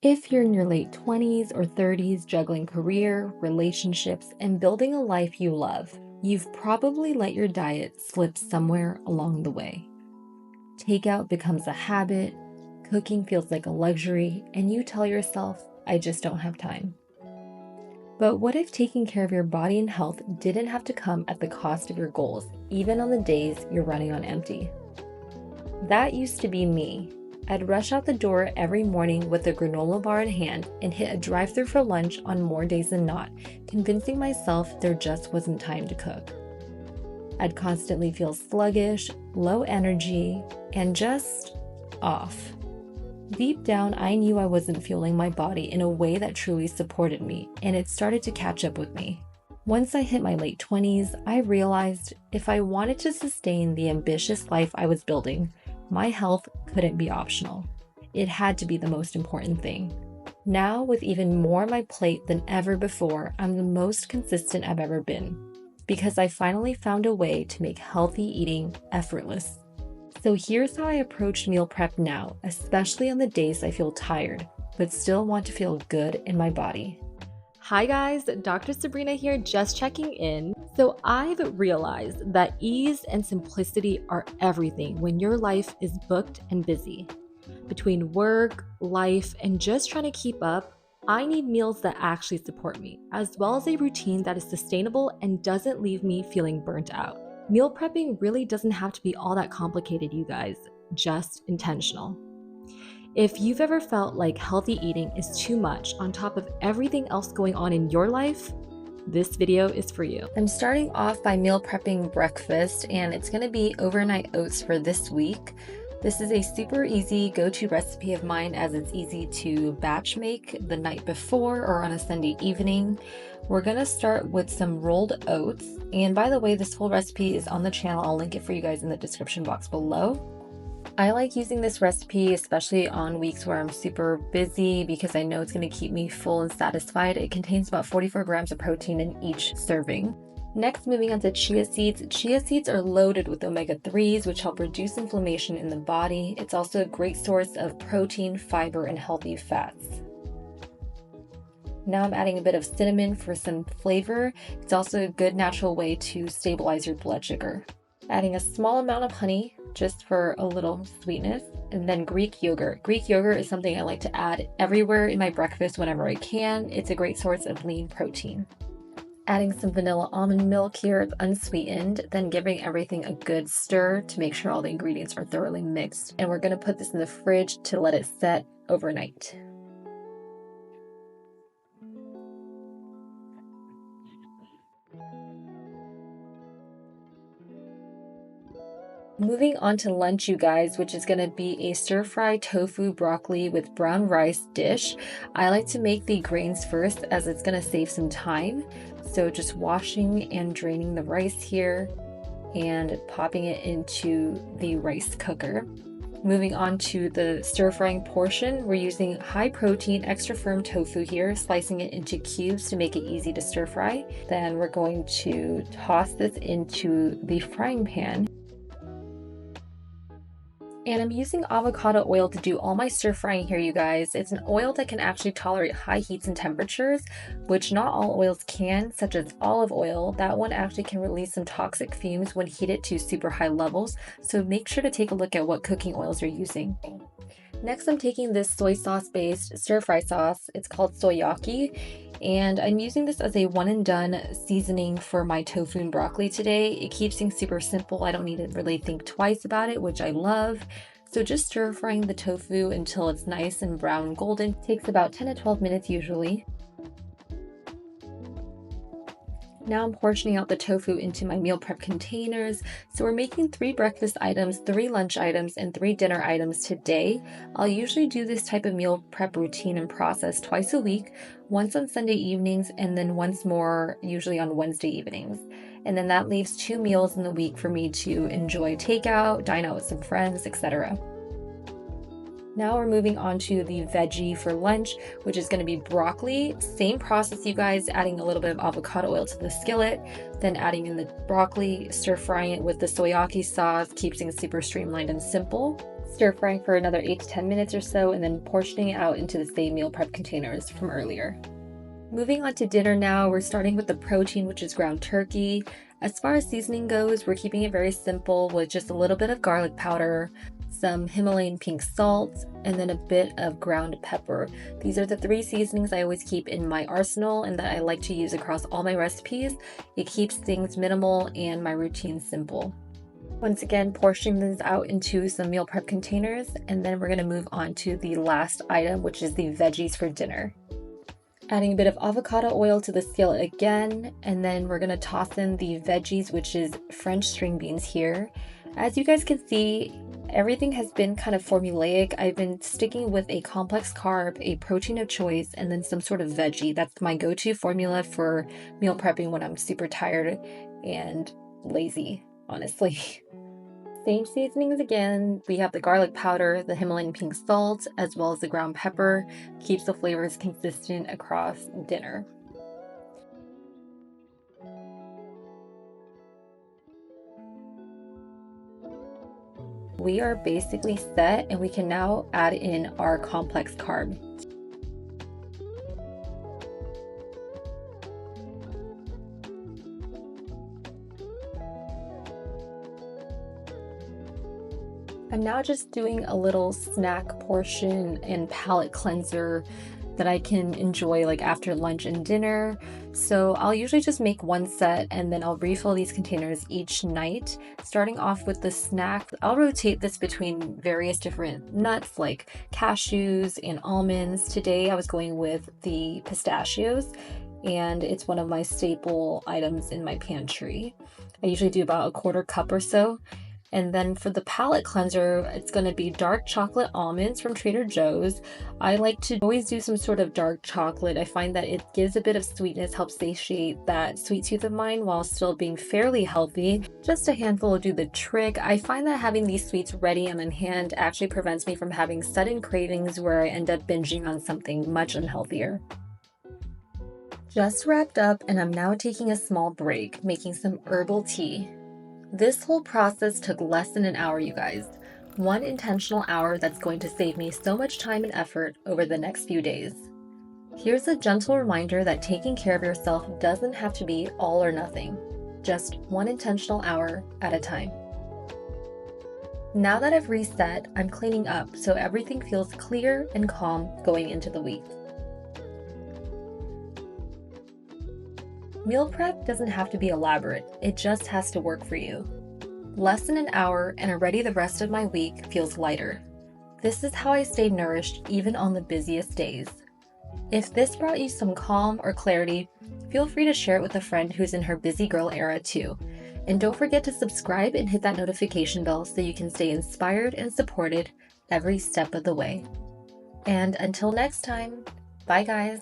If you're in your late 20s or 30s juggling career, relationships, and building a life you love, you've probably let your diet slip somewhere along the way. Takeout becomes a habit, cooking feels like a luxury, and you tell yourself, I just don't have time. But what if taking care of your body and health didn't have to come at the cost of your goals, even on the days you're running on empty? That used to be me. I'd rush out the door every morning with a granola bar in hand and hit a drive-thru for lunch on more days than not, convincing myself there just wasn't time to cook. I'd constantly feel sluggish, low energy, and just off. Deep down, I knew I wasn't fueling my body in a way that truly supported me, and it started to catch up with me. Once I hit my late 20s, I realized if I wanted to sustain the ambitious life I was building, my health couldn't be optional. It had to be the most important thing. Now, with even more on my plate than ever before, I'm the most consistent I've ever been, because I finally found a way to make healthy eating effortless. So here's how I approach meal prep now, especially on the days I feel tired, but still want to feel good in my body. Hi guys, Dr. Sabrina here, just checking in. So I've realized that ease and simplicity are everything when your life is booked and busy. Between work, life, and just trying to keep up, I need meals that actually support me, as well as a routine that is sustainable and doesn't leave me feeling burnt out. Meal prepping really doesn't have to be all that complicated, you guys, just intentional. If you've ever felt like healthy eating is too much on top of everything else going on in your life, this video is for you. I'm starting off by meal prepping breakfast, and it's going to be overnight oats for this week. This is a super easy go-to recipe of mine, as it's easy to batch make the night before or on a Sunday evening. We're going to start with some rolled oats, and by the way, this full recipe is on the channel. I'll link it for you guys in the description box below. I like using this recipe, especially on weeks where I'm super busy, because I know it's going to keep me full and satisfied. It contains about 44 grams of protein in each serving. Next, moving on to chia seeds. Chia seeds are loaded with omega-3s, which help reduce inflammation in the body. It's also a great source of protein, fiber, and healthy fats. Now I'm adding a bit of cinnamon for some flavor. It's also a good natural way to stabilize your blood sugar. Adding a small amount of honey, just for a little sweetness, and then Greek yogurt. Greek yogurt is something I like to add everywhere in my breakfast whenever I can. It's a great source of lean protein. Adding some vanilla almond milk here, unsweetened, then giving everything a good stir to make sure all the ingredients are thoroughly mixed. And we're going to put this in the fridge to let it set overnight. Moving on to lunch, you guys, which is going to be a stir-fry tofu broccoli with brown rice dish. I like to make the grains first, as it's going to save some time. So just washing and draining the rice here and popping it into the rice cooker. Moving on to the stir-frying portion, we're using high-protein, extra-firm tofu here, slicing it into cubes to make it easy to stir-fry. Then we're going to toss this into the frying pan. And I'm using avocado oil to do all my stir frying here, you guys. It's an oil that can actually tolerate high heats and temperatures, which not all oils can, such as olive oil. That one actually can release some toxic fumes when heated to super high levels, so make sure to take a look at what cooking oils you're using. Next, I'm taking this soy sauce based stir fry sauce. It's called soyaki, and I'm using this as a one and done seasoning for my tofu and broccoli today. It keeps things super simple. I don't need to really think twice about it, which I love. So just stir frying the tofu until it's nice and brown and golden. It takes about 10 to 12 minutes usually. Now I'm portioning out the tofu into my meal prep containers. So we're making 3 breakfast items, 3 lunch items, and 3 dinner items today. I'll usually do this type of meal prep routine and process twice a week, once on Sunday evenings, and then once more usually on Wednesday evenings. And then that leaves 2 meals in the week for me to enjoy takeout, dine out with some friends, etc. Now we're moving on to the veggie for lunch, which is going to be broccoli. Same process, you guys, adding a little bit of avocado oil to the skillet, then adding in the broccoli, stir frying it with the soyaki sauce, keeps things super streamlined and simple. stir frying for another 8 to 10 minutes or so, and then portioning it out into the same meal prep containers from earlier. Moving on to dinner now, we're starting with the protein, which is ground turkey. As far as seasoning goes, we're keeping it very simple with just a little bit of garlic powder, some Himalayan pink salt, and then a bit of ground pepper. These are the 3 seasonings I always keep in my arsenal and that I like to use across all my recipes. It keeps things minimal and my routine simple. Once again, portioning this out into some meal prep containers, and then we're going to move on to the last item, which is the veggies for dinner. Adding a bit of avocado oil to the skillet again, and then we're gonna toss in the veggies, which is French string beans here. As you guys can see, everything has been kind of formulaic. I've been sticking with a complex carb, a protein of choice, and then some sort of veggie. That's my go-to formula for meal prepping when I'm super tired and lazy, honestly. Same seasonings again. We have the garlic powder, the Himalayan pink salt, as well as the ground pepper. Keeps the flavors consistent across dinner. We are basically set, and we can now add in our complex carb. I'm now just doing a little snack portion and palate cleanser that I can enjoy like after lunch and dinner. So I'll usually just make one set and then I'll refill these containers each night. Starting off with the snack, I'll rotate this between various different nuts like cashews and almonds. Today I was going with the pistachios, and it's one of my staple items in my pantry. I usually do about 1/4 cup or so. And then for the palate cleanser, it's going to be dark chocolate almonds from Trader Joe's. I like to always do some sort of dark chocolate. I find that it gives a bit of sweetness, helps satiate that sweet tooth of mine while still being fairly healthy. Just a handful will do the trick. I find that having these sweets ready and on hand actually prevents me from having sudden cravings where I end up binging on something much unhealthier. Just wrapped up, and I'm now taking a small break, making some herbal tea. This whole process took less than an hour, you guys. One intentional hour that's going to save me so much time and effort over the next few days. Here's a gentle reminder that taking care of yourself doesn't have to be all or nothing. Just one intentional hour at a time. Now that I've reset, I'm cleaning up so everything feels clear and calm going into the week. Meal prep doesn't have to be elaborate, it just has to work for you. Less than an hour and already the rest of my week feels lighter. This is how I stay nourished even on the busiest days. If this brought you some calm or clarity, feel free to share it with a friend who's in her busy girl era too. And don't forget to subscribe and hit that notification bell so you can stay inspired and supported every step of the way. And until next time, bye guys.